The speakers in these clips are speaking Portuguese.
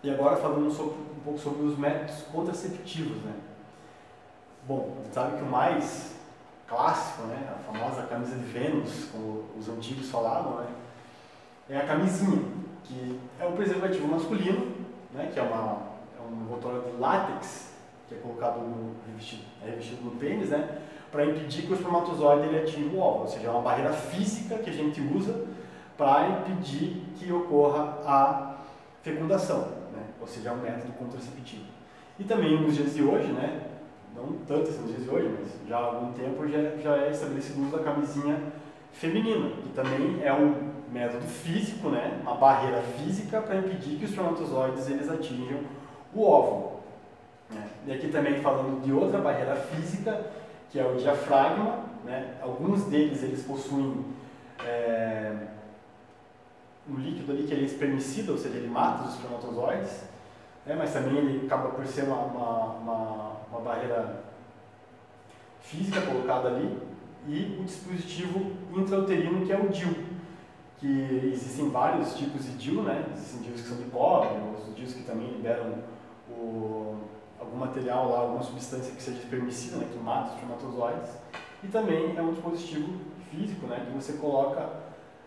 E agora falando um pouco sobre os métodos contraceptivos, né? Bom, a gente sabe que o mais clássico, né, a famosa camisa de Vênus, como os antigos falavam, né, é a camisinha, que é o preservativo masculino, né, que é um rotório de látex, que é colocado revestido no pênis, né, para impedir que o espermatozoide ele atinja o óvulo, ou seja, é uma barreira física que a gente usa para impedir que ocorra a fecundação, né, ou seja, é um método contraceptivo. E também nos dias de hoje, né, não tanto assim nos dias de hoje, mas já há algum tempo já é estabelecido o uso da camisinha feminina, que também é um método físico, né, uma barreira física para impedir que os espermatozoides eles atinjam o óvulo. Né. E aqui também falando de outra barreira física, que é o diafragma, né, alguns deles eles possuem um líquido ali que ele é espermicida, ou seja, ele mata os espermatozoides, né, mas também ele acaba por ser uma barreira física colocada ali, e o dispositivo intrauterino que é o DIU, que existem vários tipos de DIU, né? Existem DIUs que são de cobre, outros DIUs que também liberam algum material lá, alguma substância que seja espermicida, né? Que mata os espermatozoides, e também é um dispositivo físico, né? Que você coloca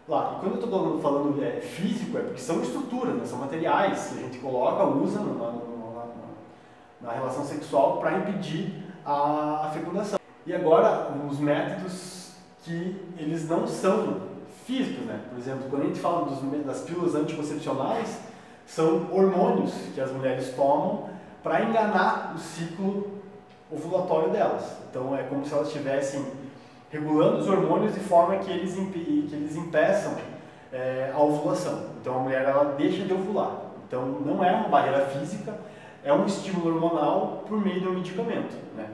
lá. E quando eu estou falando físico, é porque são estruturas, né? São materiais que a gente coloca, usa na relação sexual para impedir a fecundação. E agora, os métodos que eles não são físicos, né? Por exemplo, quando a gente fala das pílulas anticoncepcionais, são hormônios que as mulheres tomam para enganar o ciclo ovulatório delas. Então, é como se elas estivessem regulando os hormônios de forma que eles impeçam a ovulação. Então, a mulher ela deixa de ovular. Então, não é uma barreira física, é um estímulo hormonal por meio de um medicamento, né?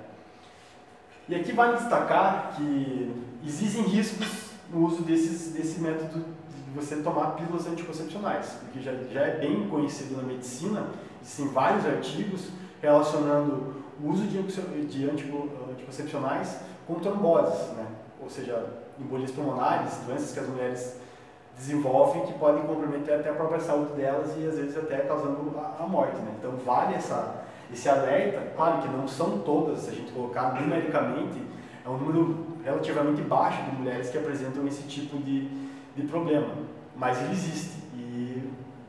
E aqui vale destacar que existem riscos no uso desse método de você tomar pílulas anticoncepcionais, porque já é bem conhecido na medicina, existem vários artigos relacionando o uso de anticoncepcionais com tromboses, né? Ou seja, embolias pulmonares, doenças que as mulheres desenvolvem que podem comprometer até a própria saúde delas e às vezes até causando a morte, né? Então vale esse alerta, claro que não são todas, se a gente colocar numericamente, é um número relativamente baixo de mulheres que apresentam esse tipo de problema, mas ele existe e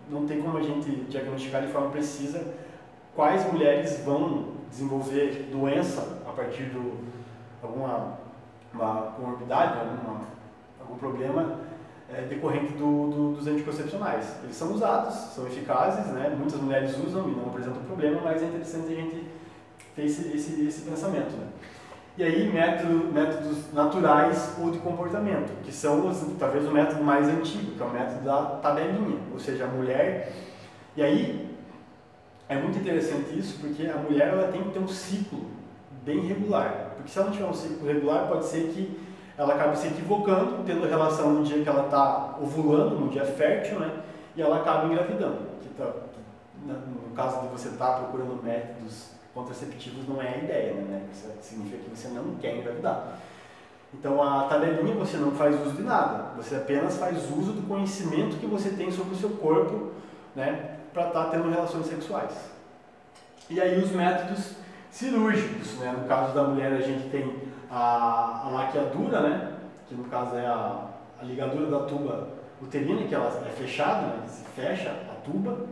não tem como a gente diagnosticar de forma precisa quais mulheres vão desenvolver doença a partir de alguma comorbidade, algum problema decorrente dos anticoncepcionais. Eles são usados, são eficazes, né? Muitas mulheres usam e não apresentam problema, mas é interessante a gente ter esse pensamento, né? E aí, métodos naturais ou de comportamento, que são talvez o método mais antigo, que é o método da tabelinha, ou seja, a mulher... E aí, é muito interessante isso, porque a mulher ela tem que ter um ciclo bem regular, porque se ela não tiver um ciclo regular, pode ser que ela acaba se equivocando, tendo relação no dia que ela está ovulando, no dia fértil, né? E ela acaba engravidando. No caso de você estar procurando métodos contraceptivos, não é a ideia, né? Isso significa que você não quer engravidar. Então, a tabelinha você não faz uso de nada, você apenas faz uso do conhecimento que você tem sobre o seu corpo, né? Para estar tendo relações sexuais. E aí, os métodos cirúrgicos, né? No caso da mulher, a gente tem a laqueadura, né? Que no caso é a ligadura da tuba uterina, que ela é fechada, né? Se fecha a tuba,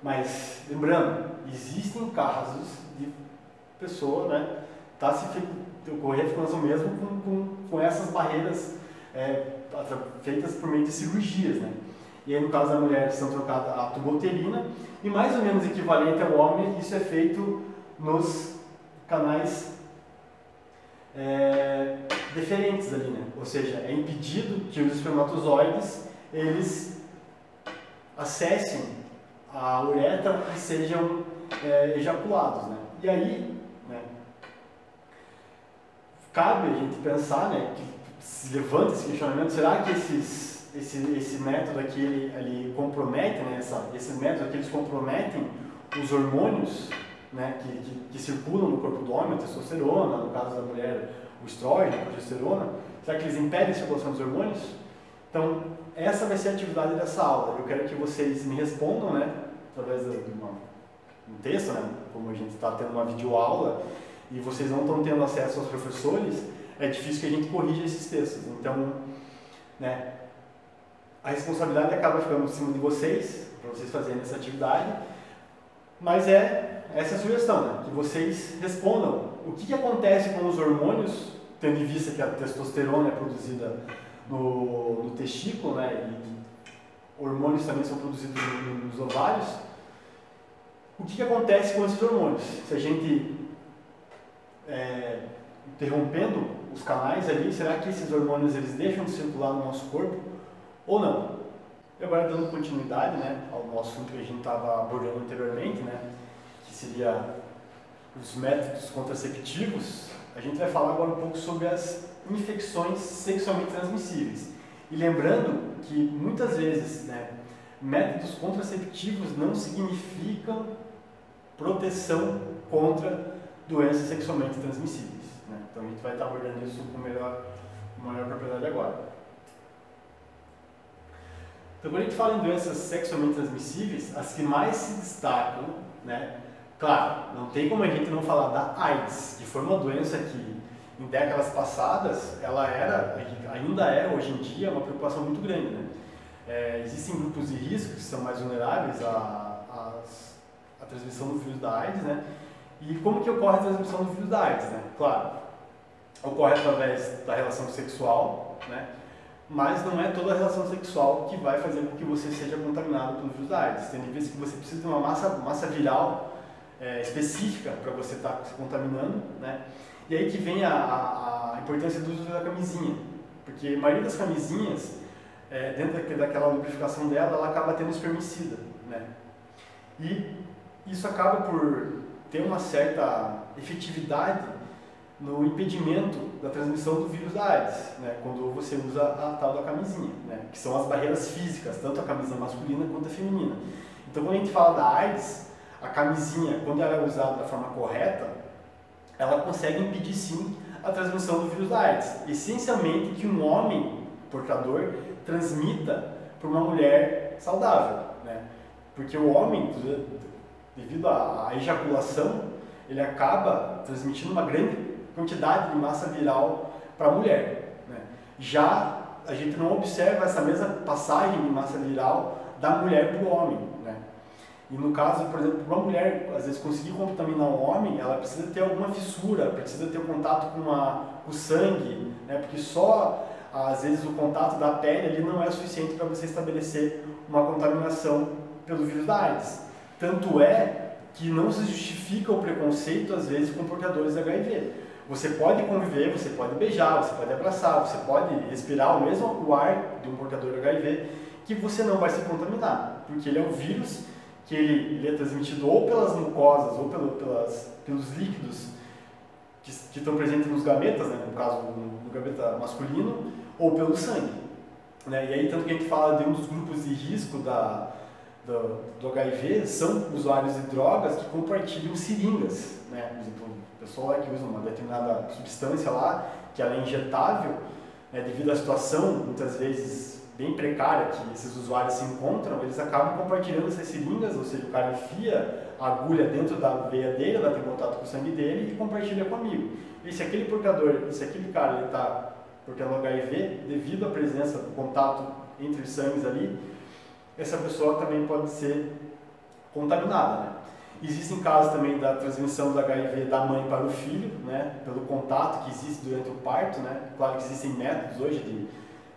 mas lembrando, existem casos de pessoa, né? Ocorrer a fecundação mesmo com essas barreiras feitas por meio de cirurgias, né? E aí no caso da mulher são trocadas a tuba uterina e mais ou menos equivalente ao homem, isso é feito nos canais deferentes ali, né? Ou seja, é impedido que os espermatozoides eles acessem a uretra e sejam ejaculados, né? E aí, né, cabe a gente pensar, né, que se levanta esse questionamento, será que esse método aqui ele compromete, né, esses métodos aqui eles comprometem os hormônios, né, que circulam no corpo do homem, a testosterona, no caso da mulher, o estrógeno, a progesterona, será que eles impedem a circulação dos hormônios? Então, essa vai ser a atividade dessa aula. Eu quero que vocês me respondam, né, através de um texto, né? Como a gente está tendo uma videoaula e vocês não estão tendo acesso aos professores, é difícil que a gente corrija esses textos. Então, né, a responsabilidade acaba ficando em cima de vocês, para vocês fazerem essa atividade, mas essa é a sugestão, né? Que vocês respondam o que acontece com os hormônios, tendo em vista que a testosterona é produzida no testículo, né? E hormônios também são produzidos nos ovários. O que acontece com esses hormônios? Se a gente interrompendo os canais ali, será que esses hormônios eles deixam de circular no nosso corpo ou não? E agora dando continuidade, né, ao nosso assunto que a gente estava abordando anteriormente, né, que seria os métodos contraceptivos, a gente vai falar agora um pouco sobre as infecções sexualmente transmissíveis. E lembrando que muitas vezes, né, métodos contraceptivos não significam proteção contra doenças sexualmente transmissíveis, né? Então a gente vai estar abordando isso com maior propriedade agora. Então quando a gente fala em doenças sexualmente transmissíveis, as que mais se destacam, né? Claro, não tem como a gente não falar da AIDS, que foi uma doença que em décadas passadas ela ainda é hoje em dia uma preocupação muito grande, né? Existem grupos de risco que são mais vulneráveis à transmissão do vírus da AIDS, né? E como que ocorre a transmissão do vírus da AIDS, né? Claro, ocorre através da relação sexual, né? Mas não é toda a relação sexual que vai fazer com que você seja contaminado pelo vírus da AIDS. Tem vezes que você precisa de uma massa viral específica para você estar se contaminando, né? E aí que vem a importância do uso da camisinha, porque a maioria das camisinhas, dentro daquela lubrificação dela, ela acaba tendo espermicida, né? E isso acaba por ter uma certa efetividade no impedimento da transmissão do vírus da AIDS, né, quando você usa a tal da camisinha, né, que são as barreiras físicas, tanto a camisinha masculina quanto a feminina. Então, quando a gente fala da AIDS, a camisinha, quando ela é usada da forma correta, ela consegue impedir sim a transmissão do vírus da AIDS. Essencialmente que um homem portador transmita para uma mulher saudável, né, porque o homem, devido à ejaculação, ele acaba transmitindo uma grande quantidade de massa viral para a mulher, né? Já a gente não observa essa mesma passagem de massa viral da mulher para o homem, né? E no caso, por exemplo, para uma mulher, às vezes conseguir contaminar um homem, ela precisa ter alguma fissura, precisa ter um contato com o sangue, né? Porque só, às vezes, o contato da pele ali não é suficiente para você estabelecer uma contaminação pelo vírus da AIDS. Tanto é que não se justifica o preconceito, às vezes, com portadores de HIV. Você pode conviver, você pode beijar, você pode abraçar, você pode respirar o mesmo ar de um portador de HIV, que você não vai se contaminar, porque ele é um vírus que ele é transmitido ou pelas mucosas ou pelos líquidos que estão presentes nos gametas, né, no caso no gameta masculino, ou pelo sangue, né? E aí, tanto que a gente fala de um dos grupos de risco do HIV são usuários de drogas que compartilham seringas, né? Por exemplo, a pessoa que usa uma determinada substância lá, que ela é injetável, né, devido à situação, muitas vezes bem precária que esses usuários se encontram, eles acabam compartilhando essas seringas, ou seja, o cara enfia a agulha dentro da veia dele, ela tem contato com o sangue dele e compartilha com o amigo. E se aquele portador, se aquele cara está portando HIV, devido à presença do contato entre os sangues ali, essa pessoa também pode ser contaminada, né? Existem casos também da transmissão do HIV da mãe para o filho, né, pelo contato que existe durante o parto, né? Claro que existem métodos hoje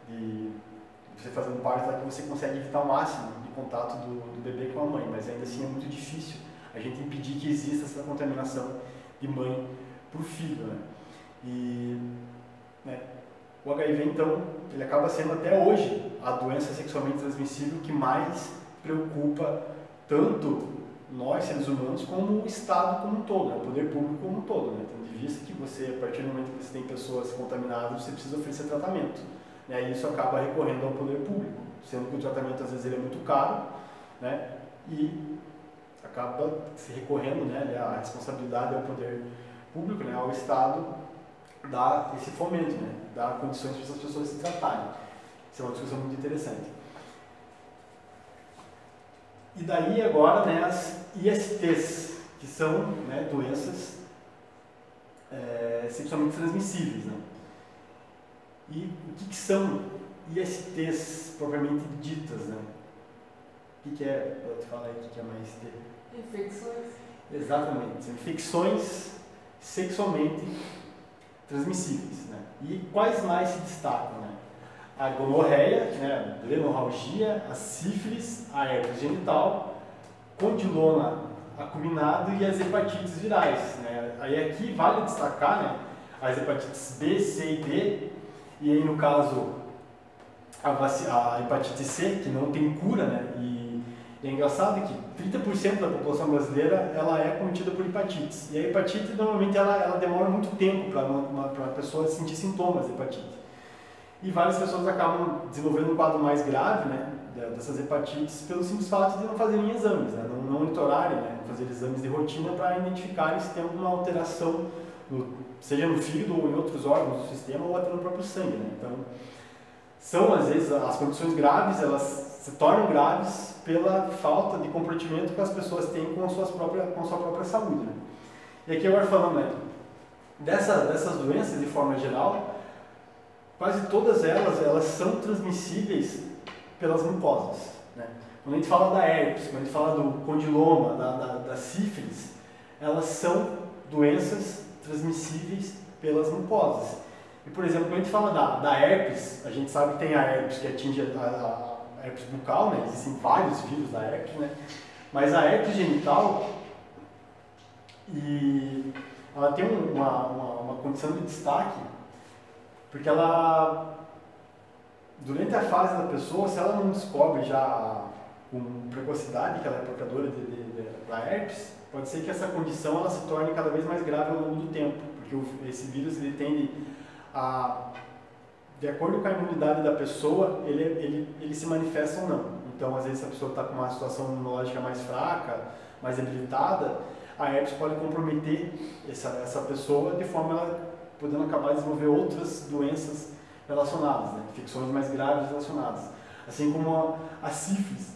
de você fazer um parto lá que você consegue evitar o máximo de contato do bebê com a mãe, mas ainda assim é muito difícil a gente impedir que exista essa contaminação de mãe para o filho, né? E, né, o HIV, então, ele acaba sendo até hoje a doença sexualmente transmissível que mais preocupa tanto nós, seres humanos, como o Estado como um todo, né? O poder público como um todo, né? Tendo de vista que você, a partir do momento que você tem pessoas contaminadas, você precisa oferecer tratamento, né? E isso acaba recorrendo ao poder público, sendo que o tratamento às vezes ele é muito caro, né? E acaba se recorrendo, né? A responsabilidade ao poder público, né? Ao Estado, dar esse fomento, né? Dar condições para essas pessoas se tratarem. Isso é uma discussão muito interessante. E daí agora, né, as ISTs, que são, né, doenças sexualmente transmissíveis, né? E o que são ISTs propriamente ditas, né? O que é? Pode falar aí o que é uma IST? Infecções. Exatamente, são infecções sexualmente transmissíveis, né? E quais mais se destacam, né? A gonorreia, né, a hemorragia, a sífilis, a herpes genital, condiloma acuminado e as hepatites virais, né? Aí aqui vale destacar, né, as hepatites B, C e D, e aí no caso a hepatite C, que não tem cura, né? E é engraçado que 30% da população brasileira ela é cometida por hepatites. E a hepatite normalmente ela demora muito tempo para a pessoa sentir sintomas de hepatite. E várias pessoas acabam desenvolvendo um quadro mais grave, né, dessas hepatites pelo simples fato de não fazerem exames, né, não monitorarem, né, fazer exames de rotina para identificarem se tem alguma alteração, seja no fígado ou em outros órgãos do sistema ou até no próprio sangue, né. Então, são às vezes as condições graves, elas se tornam graves pela falta de comprometimento que as pessoas têm com a sua própria saúde, né. E aqui agora falando, né, dessas doenças de forma geral, quase todas elas são transmissíveis pelas mucosas, né? Quando a gente fala da herpes, quando a gente fala do condiloma, da sífilis, elas são doenças transmissíveis pelas mucosas. E, por exemplo, quando a gente fala da herpes, a gente sabe que tem a herpes que atinge a herpes bucal, né? Existem vários vírus da herpes, né? Mas a herpes genital, e ela tem uma condição de destaque, porque ela, durante a fase da pessoa, se ela não descobre já com precocidade que ela é portadora da herpes, pode ser que essa condição ela se torne cada vez mais grave ao longo do tempo, porque esse vírus ele tende a, de acordo com a imunidade da pessoa, ele se manifesta ou não. Então, às vezes, se a pessoa está com uma situação imunológica mais fraca, mais debilitada, a herpes pode comprometer essa pessoa de forma a ela podendo acabar de desenvolver outras doenças relacionadas, né? Infecções mais graves relacionadas. Assim como a sífilis,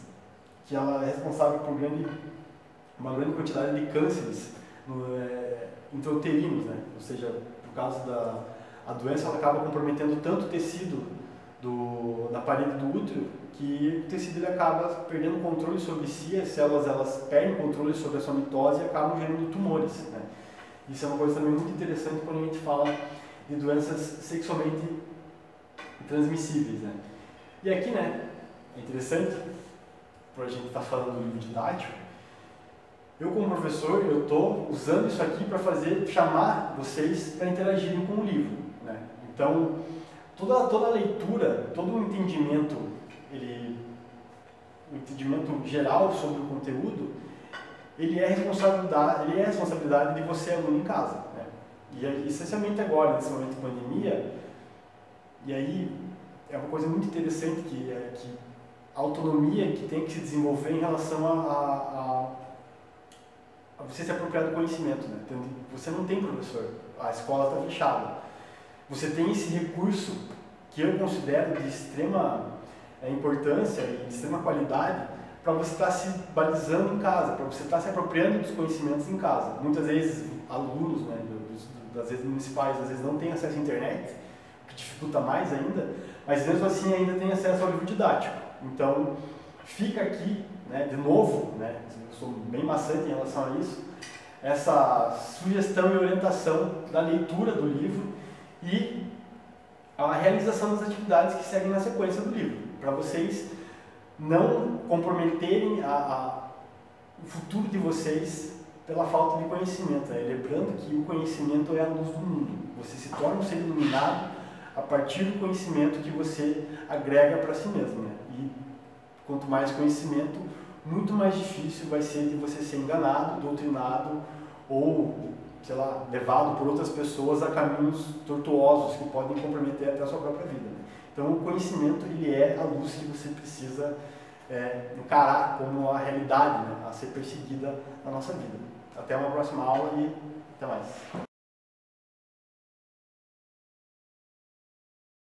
que ela é responsável por uma grande quantidade de cânceres intrauterinos, né? Ou seja, por causa a doença ela acaba comprometendo tanto o tecido da parede do útero que o tecido ele acaba perdendo controle sobre si, as células elas perdem controle sobre a sua mitose e acabam gerando tumores, né? Isso é uma coisa também muito interessante quando a gente fala de doenças sexualmente transmissíveis, né? E aqui, né, é interessante, por a gente estar falando do livro didático, eu como professor, eu estou usando isso aqui para chamar vocês para interagirem com o livro, né? Então, toda a leitura, todo o entendimento, o entendimento geral sobre o conteúdo, ele é responsabilidade de você, aluno, em casa, né? E essencialmente agora, nesse momento de pandemia, e aí é uma coisa muito interessante que a autonomia que tem que se desenvolver em relação a você se apropriar do conhecimento, né? Então, você não tem professor, a escola está fechada. Você tem esse recurso que eu considero de extrema importância e de extrema qualidade para você estar se balizando em casa, para você estar se apropriando dos conhecimentos em casa. Muitas vezes, alunos, né, das redes municipais, às vezes não têm acesso à internet, o que dificulta mais ainda, mas mesmo assim ainda tem acesso ao livro didático. Então, fica aqui, né, de novo, né, eu sou bem maçante em relação a isso, essa sugestão e orientação da leitura do livro e a realização das atividades que seguem na sequência do livro, para vocês não comprometerem o futuro de vocês pela falta de conhecimento, né? Lembrando que o conhecimento é a luz do mundo. Você se torna um ser iluminado a partir do conhecimento que você agrega para si mesmo, né? E quanto mais conhecimento, muito mais difícil vai ser de você ser enganado, doutrinado ou, sei lá, levado por outras pessoas a caminhos tortuosos que podem comprometer até a sua própria vida, né? Então, o conhecimento ele é a luz que você precisa encarar como a realidade, né, a ser perseguida na nossa vida. Até uma próxima aula e até mais.